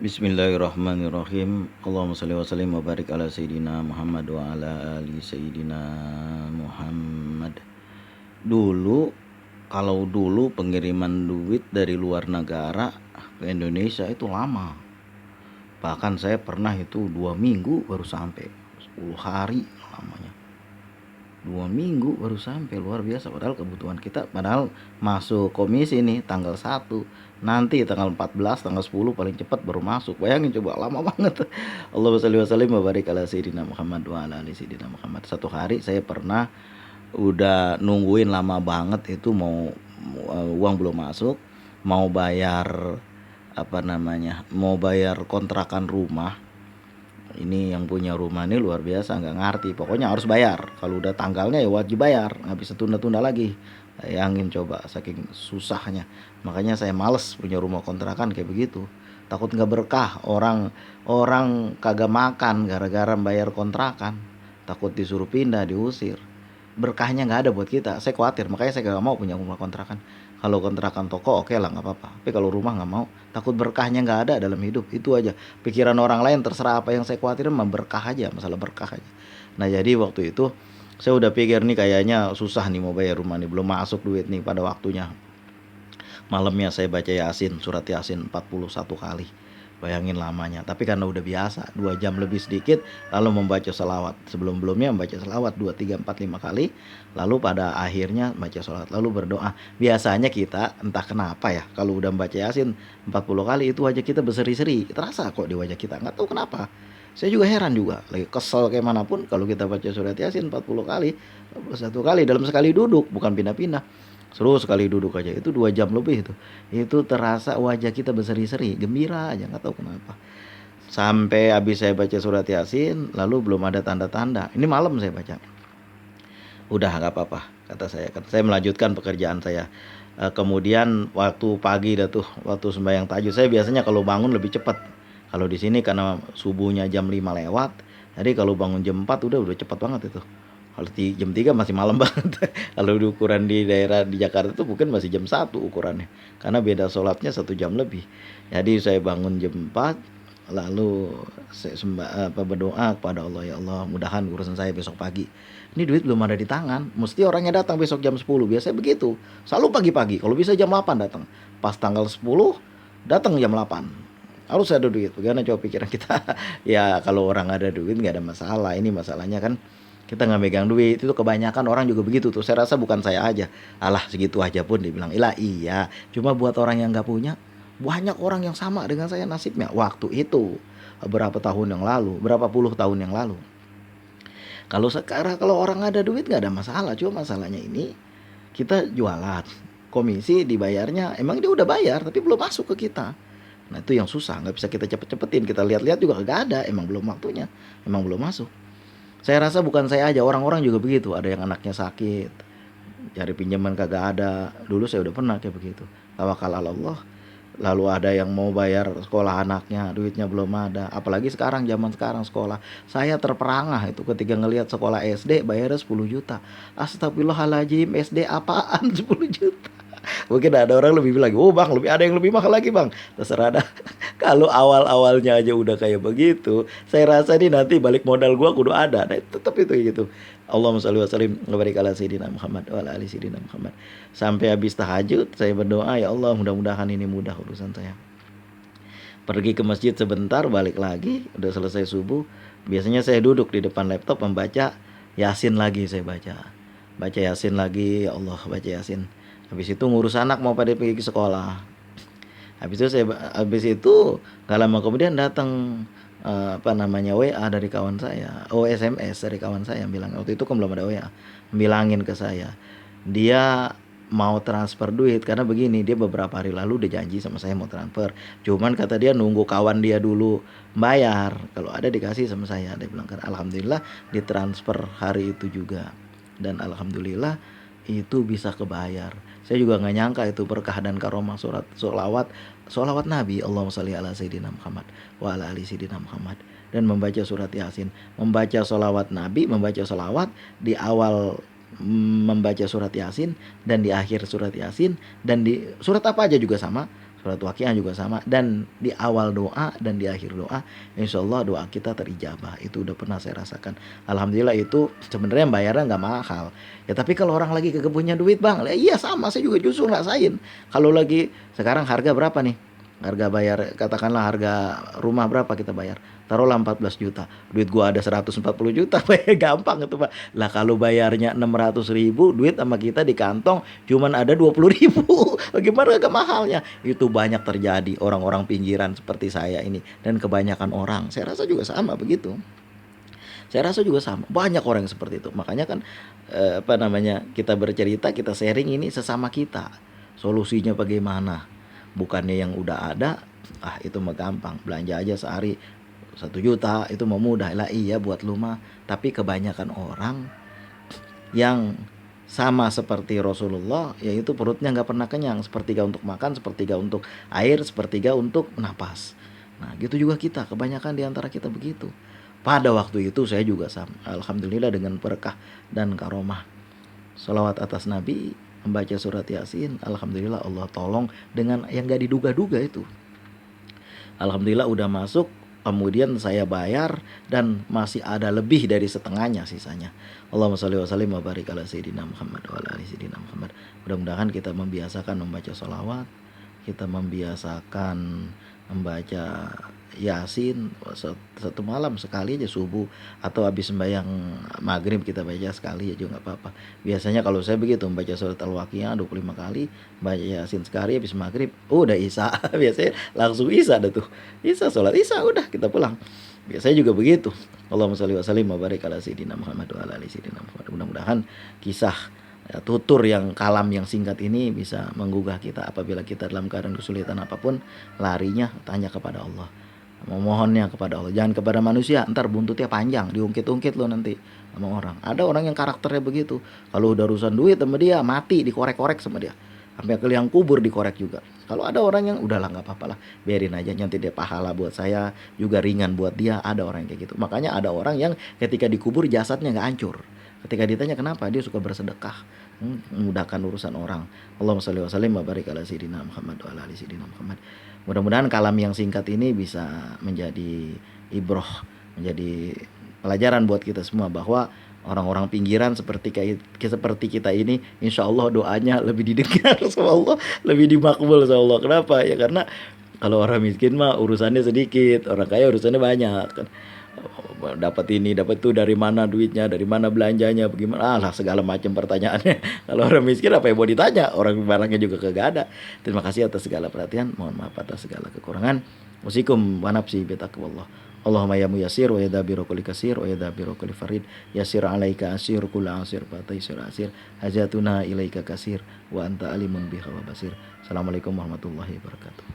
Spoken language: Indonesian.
Bismillahirrahmanirrahim. Allahumma shalli wa sallim wa barik ala sayyidina Muhammad wa ala ali sayyidina Muhammad. Kalau dulu pengiriman duit dari luar negara ke Indonesia itu lama. Bahkan saya pernah itu 2 minggu baru sampai, 10 hari lamanya. 2 minggu baru sampai, luar biasa. Padahal kebutuhan kita, padahal masuk komisi nih tanggal 1, nanti tanggal 14, tanggal 10 paling cepat baru masuk. Bayangin coba, lama banget. Allahumma shalli wa sallim wa barik ala sayyidina Muhammad wa ala ali sayyidina Muhammad. Satu hari saya pernah udah nungguin lama banget itu, uang belum masuk, mau bayar mau bayar kontrakan rumah. Ini yang punya rumah ini luar biasa, nggak ngerti, pokoknya harus bayar. Kalau udah tanggalnya ya wajib bayar, nggak bisa tunda-tunda lagi. Bayangin coba, saking susahnya. Makanya saya males punya rumah kontrakan kayak begitu, takut nggak berkah. Orang kagak makan gara-gara bayar kontrakan, takut disuruh pindah, diusir, berkahnya nggak ada buat kita. Saya khawatir, makanya saya nggak mau punya rumah kontrakan. Kalau kontrakan toko oke lah, nggak apa-apa, tapi kalau rumah nggak mau, takut berkahnya nggak ada dalam hidup. Itu aja pikiran orang lain, terserah apa yang saya khawatirin, mah berkah aja, masalah berkah aja. Nah jadi waktu itu saya udah pikir nih, kayaknya susah nih mau bayar rumah nih, belum masuk duit nih pada waktunya. Malamnya saya baca Yasin, surat Yasin 41 kali. Bayangin lamanya, tapi karena udah biasa 2 jam lebih sedikit, lalu membaca selawat. Sebelum-belumnya membaca selawat 2, 3, 4, 5 kali, lalu pada akhirnya baca selawat, lalu berdoa. Biasanya kita entah kenapa ya, kalau udah membaca Yasin 40 kali itu wajah kita berseri-seri, terasa kok di wajah kita, nggak tahu kenapa. Saya juga heran juga, lagi kesel kayak manapun, kalau kita baca surat Yasin 40 kali, 41 kali dalam sekali duduk, bukan pindah-pindah. Seru sekali duduk aja, itu 2 jam lebih itu terasa wajah kita berseri-seri, gembira aja, nggak tahu kenapa. Sampai habis saya baca surat Yasin, lalu belum ada tanda-tanda. Ini malam saya baca, udah nggak apa-apa kata saya, kan saya melanjutkan pekerjaan saya. Kemudian waktu pagi dah tuh, waktu sembahyang tahajud, saya biasanya kalau bangun lebih cepat. Kalau di sini karena subuhnya jam 5 lewat, jadi kalau bangun jam 4 udah cepat banget itu. Kalau jam 3 masih malam banget. Kalau di ukuran di daerah di Jakarta tuh mungkin masih jam 1 ukurannya. Karena beda sholatnya 1 jam lebih. Jadi saya bangun jam 4, lalu saya berdoa kepada Allah, ya Allah, mudahan urusan saya besok pagi. Ini duit belum ada di tangan, mesti orangnya datang besok jam 10. Biasanya begitu. Selalu pagi-pagi, kalau bisa jam 8 datang. Pas tanggal 10 datang jam 8. Harus ada duit. Bagaimana coba pikiran kita? Ya kalau orang ada duit nggak ada masalah. Ini masalahnya kan kita nggak megang duit. Itu kebanyakan orang juga begitu tuh. Saya rasa bukan saya aja. Alah segitu aja pun dibilang ilah, iya. Cuma buat orang yang nggak punya, banyak orang yang sama dengan saya nasibnya waktu itu, berapa tahun yang lalu, berapa puluh tahun yang lalu. Kalau sekarang, kalau orang ada duit nggak ada masalah. Cuma masalahnya ini, kita jualan, komisi dibayarnya, emang dia udah bayar tapi belum masuk ke kita. Nah itu yang susah, nggak bisa kita cepet-cepetin. Kita lihat-lihat juga nggak ada, emang belum waktunya, emang belum masuk. Saya rasa bukan saya aja, orang-orang juga begitu. Ada yang anaknya sakit, cari pinjaman kagak ada. Dulu saya udah pernah kayak begitu. Tawakal ala Allah. Lalu ada yang mau bayar sekolah anaknya, duitnya belum ada. Apalagi sekarang, zaman sekarang sekolah. Saya terperangah itu ketika ngelihat sekolah SD bayarnya 10 juta. Astagfirullahaladzim, SD apaan 10 juta? Mungkin ada orang lebih bilang, oh bang, ada yang lebih mahal lagi bang. Terserah dah. Kalau awal-awalnya aja udah kayak begitu, saya rasa nih nanti balik modal gua kudu ada. Nah, tetap itu gitu. Allahumma sholli wa sallim wa barik ala sayyidina Muhammad wa ala ali sayyidina Muhammad. Sampai habis tahajud saya berdoa, ya Allah mudah-mudahan ini mudah urusan saya. Pergi ke masjid sebentar, balik lagi, udah selesai subuh. Biasanya saya duduk di depan laptop membaca Yasin lagi, saya baca. Baca Yasin lagi, ya Allah, baca Yasin. Habis itu ngurus anak mau pada pergi ke sekolah. Habis itu nggak lama kemudian datang WA dari kawan saya, SMS dari kawan saya, bilang waktu itu kan belum ada WA, bilangin ke saya dia mau transfer duit. Karena begini, dia beberapa hari lalu udah janji sama saya mau transfer, cuman kata dia nunggu kawan dia dulu bayar, kalau ada dikasih sama saya. Dia bilang kan alhamdulillah ditransfer hari itu juga, dan alhamdulillah itu bisa kebayar. Saya juga nggak nyangka itu berkah dan karomah surat solawat Nabi, Allahumma sholli ala sayyidina Muhammad wa ala ali sayyidina Muhammad, dan membaca surat Yasin, membaca solawat Nabi, membaca solawat di awal, membaca surat Yasin dan di akhir surat Yasin, dan di surat apa aja juga sama. Surat Waqiah juga sama, dan di awal doa dan di akhir doa insya Allah doa kita terijabah. Itu udah pernah saya rasakan. Alhamdulillah. Itu sebenarnya bayarnya nggak mahal ya, tapi kalau orang lagi kagak punya duit bang, iya sama, saya juga justru ngerasain. Kalau lagi sekarang harga berapa nih, harga bayar, katakanlah harga rumah berapa kita bayar, taruhlah 14 juta, duit gua ada 140 juta, bayar gampang itu pak. Lah kalau bayarnya 600 ribu, duit sama kita di kantong cuman ada 20 ribu, bagaimana agak mahalnya. Itu banyak terjadi orang-orang pinggiran seperti saya ini, dan kebanyakan orang saya rasa juga sama begitu. Saya rasa juga sama, banyak orang yang seperti itu. Makanya kan apa namanya, kita bercerita, kita sharing ini sesama kita. Solusinya bagaimana? Bukannya yang udah ada, itu mah gampang. Belanja aja sehari 1 juta itu mau mudah lah, iya buat lu mah. Tapi kebanyakan orang yang sama seperti Rasulullah, yaitu perutnya nggak pernah kenyang, sepertiga untuk makan, sepertiga untuk air, sepertiga untuk napas. Nah gitu juga kita, kebanyakan diantara kita begitu. Pada waktu itu saya juga sama. Alhamdulillah dengan berkah dan karomah sholawat atas Nabi, membaca surat Yasin, alhamdulillah Allah tolong dengan yang gak diduga-duga itu. Alhamdulillah udah masuk, kemudian saya bayar dan masih ada lebih dari setengahnya sisanya. Allahumma sholli wa sallim wa barik ala sayyidina Muhammad wa ala ali sayyidina Muhammad. Mudah-mudahan kita membiasakan membaca sholawat, kita membiasakan membaca Yasin satu malam sekali aja, subuh atau habis sembahyang maghrib kita baca sekali aja nggak apa-apa. Biasanya kalau saya begitu, membaca surat Al-Waqiah 25 kali, baca Yasin sekali habis maghrib, udah isya. Biasanya langsung isya dah tuh, isya, sholat isya, udah kita pulang. Biasanya juga begitu. Allahumma sholli wa sallim wa barik ala sayyidina Muhammad wa ala ali sayyidina Muhammad. Mudah-mudahan kisah tutur yang kalam yang singkat ini bisa menggugah kita. Apabila kita dalam keadaan kesulitan apapun, larinya tanya kepada Allah, memohonnya kepada Allah, jangan kepada manusia, ntar buntutnya panjang, diungkit-ungkit lo nanti sama orang. Ada orang yang karakternya begitu, kalau udah urusan duit sama dia mati, dikorek-korek sama dia, sampai ke liang kubur dikorek juga. Kalau ada orang yang udahlah nggak apa-apa lah, biarin aja, nanti dia pahala buat saya juga ringan buat dia. Ada orang yang kayak gitu. Makanya ada orang yang ketika dikubur jasadnya nggak hancur. Ketika ditanya kenapa, dia suka bersedekah, memudahkan urusan orang. Allahumma sholli wa sallim wa barik ala sayyidina Muhammad wa ala ali sayyidina Muhammad. Mudah-mudahan kalam yang singkat ini bisa menjadi ibroh, menjadi pelajaran buat kita semua, bahwa orang-orang pinggiran seperti kita ini, insya Allah doanya lebih didengar sama Allah, lebih dimakbul sama Allah. Kenapa? Ya karena kalau orang miskin mah urusannya sedikit, orang kaya urusannya banyak kan. Dapat ini, dapat itu, dari mana duitnya, dari mana belanjanya, bagaimana, lah segala macam pertanyaannya. Kalau orang miskin apa yang mau ditanya, orang barangnya juga kagak ada. Terima kasih atas segala perhatian, mohon maaf atas segala kekurangan. Wasikum wa nafsi bitaqwallah. Allahumma ya muyassir wa ya dabiru kulli kasir wa ya dabiru kulli farid, yasir alaika asir kula asir fataisir asir, hajatuna ilaika kasir wa anta alimun biha wa basir. Assalamualaikum warahmatullahi wabarakatuh.